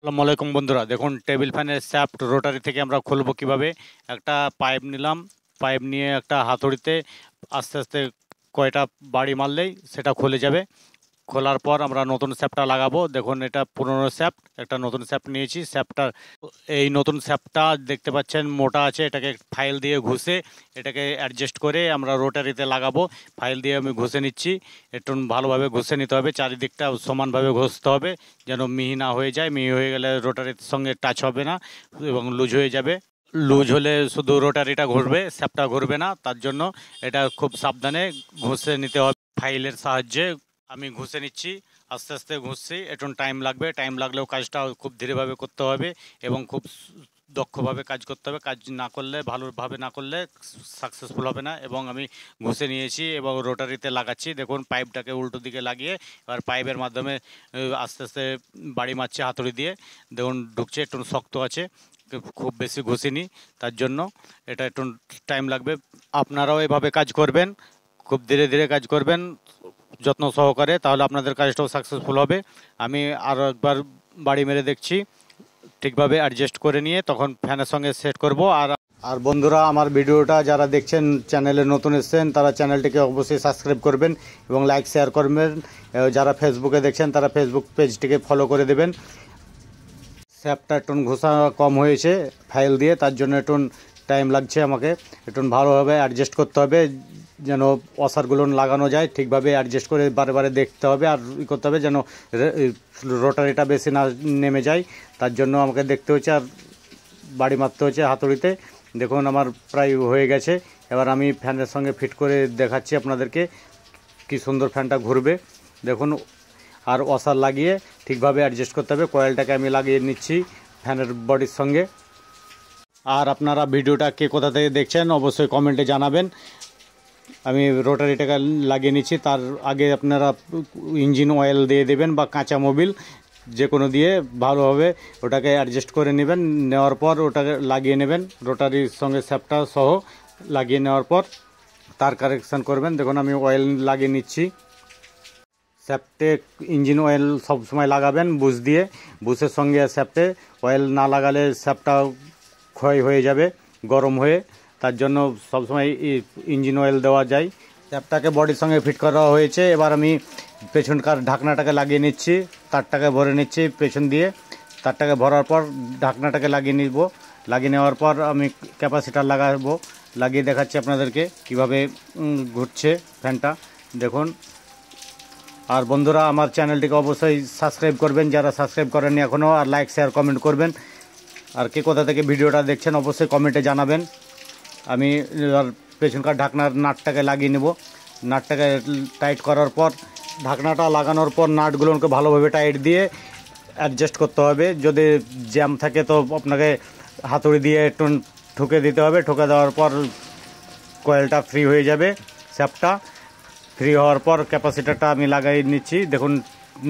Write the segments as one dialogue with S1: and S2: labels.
S1: আসসালামু আলাইকুম বন্ধুরা, দেখুন টেবিল ফ্যানের শ্যাফট রোটারি থেকে আমরা খুলবো কিভাবে। একটা পাইপ নিলাম, পাইপ নিয়ে একটা হাতুড়িতে আস্তে আস্তে কয়টা বাড়ি মারলেই সেটা খুলে যাবে। খোলার পর আমরা নতুন শ্যাফটটা লাগাবো। দেখুন এটা পুরনো শ্যাফট, একটা নতুন শ্যাফট নিয়েছি। শ্যাফটটা, এই নতুন শ্যাফটটা দেখতে পাচ্ছেন মোটা আছে, এটাকে ফাইল দিয়ে ঘষে এটাকে অ্যাডজাস্ট করে আমরা রোটারিতে লাগাবো। ফাইল দিয়ে আমি ঘষে নিচ্ছি, একটু ভালোভাবে ঘষে নিতে হবে, চারিদিকটা সমানভাবে ঘষতে হবে যেন মিহি না হয়ে যায়। মিহি হয়ে গেলে রোটারির সঙ্গে টাচ হবে না এবং লুজ হয়ে যাবে। লুজ হলে শুধু রোটারিটা ঘুরবে, শ্যাফটটা ঘুরবে না। তার জন্য এটা খুব সাবধানে ঘষে নিতে হবে ফাইলের সাহায্যে। আমি ঘষে নিচ্ছি, আস্তে আস্তে ঘষছি, একটু টাইম লাগবে। টাইম লাগলেও কাজটা খুব ধীরেভাবে করতে হবে এবং খুব দক্ষভাবে কাজ করতে হবে। কাজ না করলে, ভালোভাবে না করলে সাকসেসফুল হবে না। এবং আমি ঘষে নিয়েছি এবং রোটারিতে লাগাচ্ছি। দেখুন পাইপটাকে উল্টো দিকে লাগিয়ে এবার পাইপের মাধ্যমে আস্তে আস্তে বাড়ি মারছে হাতুড়ি দিয়ে। দেখুন ঢুকছে, একটু শক্ত আছে, খুব বেশি ঘষিনি, তার জন্য এটা একটু টাইম লাগবে। আপনারাও এভাবে কাজ করবেন, খুব ধীরে ধীরে কাজ করবেন যত্ন সহকারে, তাহলে আপনাদের কাজটাও সাকসেসফুল হবে। আমি আরও একবার বাড়ি মেরে দেখছি, ঠিকভাবে অ্যাডজাস্ট করে নিয়ে তখন ফ্যানের সঙ্গে সেট করব। আর বন্ধুরা, আমার ভিডিওটা যারা দেখছেন, চ্যানেলে নতুন এসেছেন, তারা চ্যানেলটিকে অবশ্যই সাবস্ক্রাইব করবেন এবং লাইক শেয়ার করবেন। যারা ফেসবুকে দেখছেন তারা ফেসবুক পেজটিকে ফলো করে দেবেন। স্যাপটা একটু ঘষা কম হয়েছে ফাইল দিয়ে, তার জন্য একটু টাইম লাগছে। আমাকে একটু ভালোভাবে অ্যাডজাস্ট করতে হবে যেন ওয়াশারগুলো লাগানো যায় ঠিকভাবে। অ্যাডজাস্ট করে বারে বারে দেখতে হবে আর করতে হবে যেন রোটারিটা বেশি না নেমে যায়। তার জন্য আমাকে দেখতে হচ্ছে আর বাড়ি মারতে হচ্ছে হাতুড়িতে। দেখুন আমার প্রায় হয়ে গেছে। এবার আমি ফ্যানের সঙ্গে ফিট করে দেখাচ্ছি আপনাদেরকে কি সুন্দর ফ্যানটা ঘুরবে। দেখুন, আর ওয়াশার লাগিয়ে ঠিকভাবে অ্যাডজাস্ট করতে হবে। কয়েলটাকে আমি লাগিয়ে নিচ্ছি ফ্যানের বডির সঙ্গে। আর আপনারা ভিডিওটা কে কোথা থেকে দেখছেন অবশ্যই কমেন্টে জানাবেন। আমি রোটারিটাকে লাগিয়ে নিচ্ছি, তার আগে আপনারা ইঞ্জিন অয়েল দিয়ে দেবেন বা কাঁচা মোবিল যে কোনো দিয়ে ভালোভাবে ওটাকে অ্যাডজাস্ট করে নেবেন। নেওয়ার পর ওটাকে লাগিয়ে নেবেন, রোটারির সঙ্গে স্যাপটা সহ লাগিয়ে নেওয়ার পর তার কারেকশান করবেন। দেখুন আমি অয়েল লাগিয়ে নিচ্ছি। স্যাপটে ইঞ্জিন অয়েল সব সময় লাগাবেন বুশ দিয়ে, বুশের সঙ্গে স্যাপটে অয়েল না লাগালে স্যাপটা ক্ষয় হয়ে যাবে গরম হয়ে। তার জন্য সবসময় ইঞ্জিন অয়েল দেওয়া যায়। স্যাপটাকে বডির সঙ্গে ফিট করা হয়েছে। এবার আমি পেছনকার ঢাকনাটাকে লাগিয়ে নিচ্ছি, তারটাকে ভরে নিচ্ছি পেছন দিয়ে। তারটাকে ভরার পর ঢাকনাটাকে লাগিয়ে নিব। লাগিয়ে নেওয়ার পর আমি ক্যাপাসিটার লাগাবো, লাগিয়ে দেখাচ্ছি আপনাদেরকে কিভাবে ঘুরছে ফ্যানটা। দেখুন, আর বন্ধুরা আমার চ্যানেলটিকে অবশ্যই সাবস্ক্রাইব করবেন যারা সাবস্ক্রাইব করেননি এখনও, আর লাইক শেয়ার কমেন্ট করবেন। আর কে কোথা থেকে ভিডিওটা দেখছেন অবশ্যই কমেন্টে জানাবেন। আমি এবার পেছনকার ঢাকনার নাটটাকে লাগিয়ে নেব। নাটটাকে টাইট করার পর, ঢাকনাটা লাগানোর পর নাটগুলোকে ভালোভাবে টাইট দিয়ে অ্যাডজাস্ট করতে হবে। যদি জ্যাম থাকে তো আপনাকে হাতুড়ি দিয়ে একটু ঠুকে দিতে হবে। ঠুকে দেওয়ার পর কয়েলটা ফ্রি হয়ে যাবে। শ্যাপটা ফ্রি হওয়ার পর ক্যাপাসিটারটা আমি লাগাই নিচ্ছি। দেখুন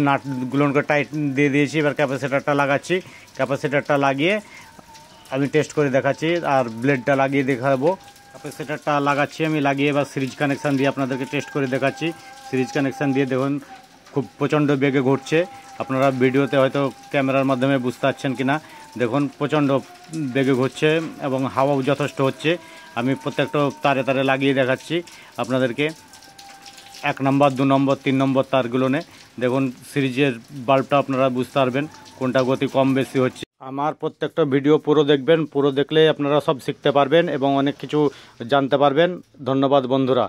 S1: নাটগুলোকে টাইট দিয়ে দিয়েছি, এবার ক্যাপাসিটারটা লাগাচ্ছি। ক্যাপাসিটারটা লাগিয়ে আমি টেস্ট করে দেখাচ্ছি আর ব্লেডটা লাগিয়ে দেখাবো। ক্যাপাসিটারটা লাগাচ্ছি আমি, লাগিয়ে এবার সিরিজ কানেকশান দিয়ে আপনাদেরকে টেস্ট করে দেখাচ্ছি। সিরিজ কানেকশান দিয়ে দেখুন খুব প্রচণ্ড বেগে ঘুরছে। আপনারা ভিডিওতে হয়তো ক্যামেরার মাধ্যমে বুঝতে পারছেন কি না। দেখুন প্রচণ্ড বেগে ঘুরছে এবং হাওয়াও যথেষ্ট হচ্ছে। আমি প্রত্যেকটা তারে তারে লাগিয়ে দেখাচ্ছি আপনাদেরকে, 1 নম্বর 2 নম্বর 3 নম্বর তারগুলো নে। দেখুন সিরিজের বাল্বটা আপনারা বুঝতে পারবেন কোনটা গতি কম বেশি হচ্ছে। আমার প্রত্যেকটা ভিডিও পুরো দেখবেন, পুরো দেখলে আপনারা সব শিখতে পারবেন এবং অনেক কিছু জানতে পারবেন। ধন্যবাদ বন্ধুরা।